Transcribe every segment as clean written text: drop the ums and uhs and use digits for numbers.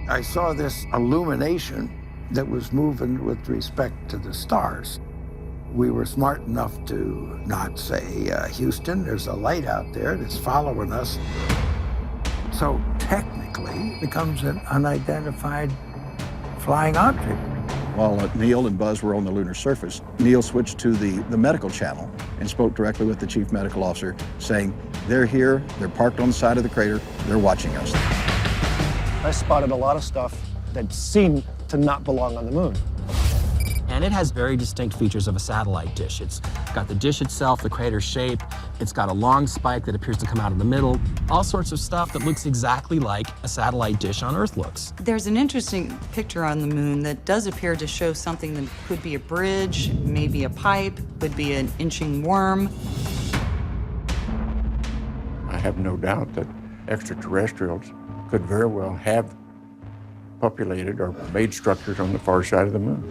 I saw this illumination that was moving with respect to the stars. We were smart enough to not say, Houston, there's a light out there that's following us. So technically, it becomes an unidentified flying object. While Neil and Buzz were on the lunar surface, Neil switched to the medical channel and spoke directly with the chief medical officer, saying, they're here, they're parked on the side of the crater, they're watching us. I spotted a lot of stuff that seemed to not belong on the moon. And it has very distinct features of a satellite dish. It's got the dish itself, the crater shape. It's got a long spike that appears to come out of the middle. All sorts of stuff that looks exactly like a satellite dish on Earth looks. There's an interesting picture on the moon that does appear to show something that could be a bridge, maybe a pipe, could be an inching worm. I have no doubt that extraterrestrials could very well have populated or made structures on the far side of the moon.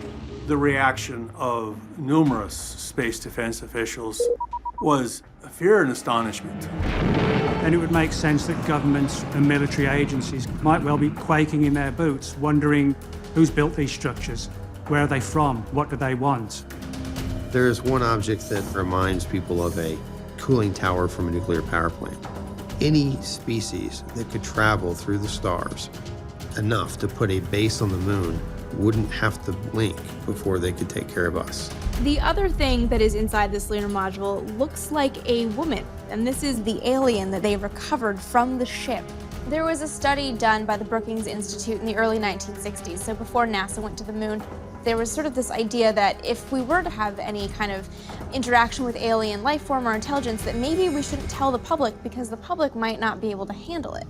The reaction of numerous space defense officials was fear and astonishment. And it would make sense that governments and military agencies might well be quaking in their boots, wondering who's built these structures, where are they from, what do they want? There is one object that reminds people of a cooling tower from a nuclear power plant. Any species that could travel through the stars enough to put a base on the moon wouldn't have to blink before they could take care of us. The other thing that is inside this lunar module looks like a woman, and this is the alien that they recovered from the ship. There was a study done by the Brookings Institute in the early 1960s, so before NASA went to the moon. There was sort of this idea that if we were to have any kind of interaction with alien life form or intelligence, that maybe we shouldn't tell the public because the public might not be able to handle it.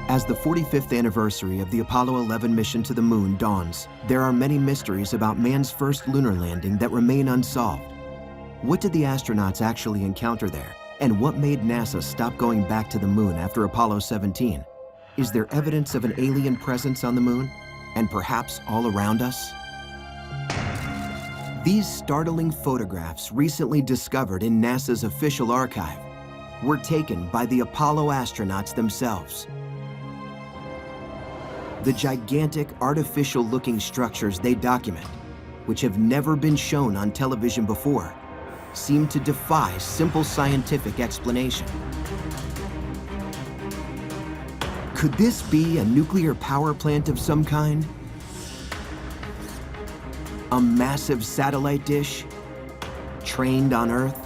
As the 45th anniversary of the Apollo 11 mission to the moon dawns, there are many mysteries about man's first lunar landing that remain unsolved. What did the astronauts actually encounter there? And what made NASA stop going back to the moon after Apollo 17? Is there evidence of an alien presence on the moon? And perhaps all around us? These startling photographs, recently discovered in NASA's official archive, were taken by the Apollo astronauts themselves. The gigantic artificial-looking structures they document, which have never been shown on television before, seem to defy simple scientific explanation. Could this be a nuclear power plant of some kind? A massive satellite dish trained on Earth?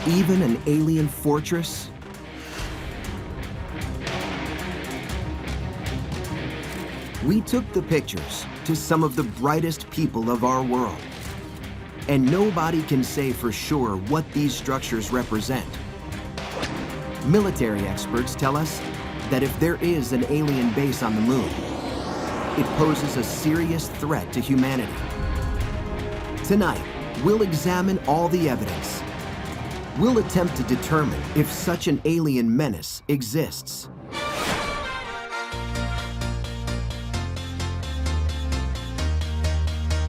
Even an alien fortress? We took the pictures to some of the brightest people of our world. And nobody can say for sure what these structures represent. Military experts tell us that if there is an alien base on the moon, it poses a serious threat to humanity. Tonight, we'll examine all the evidence. We'll attempt to determine if such an alien menace exists.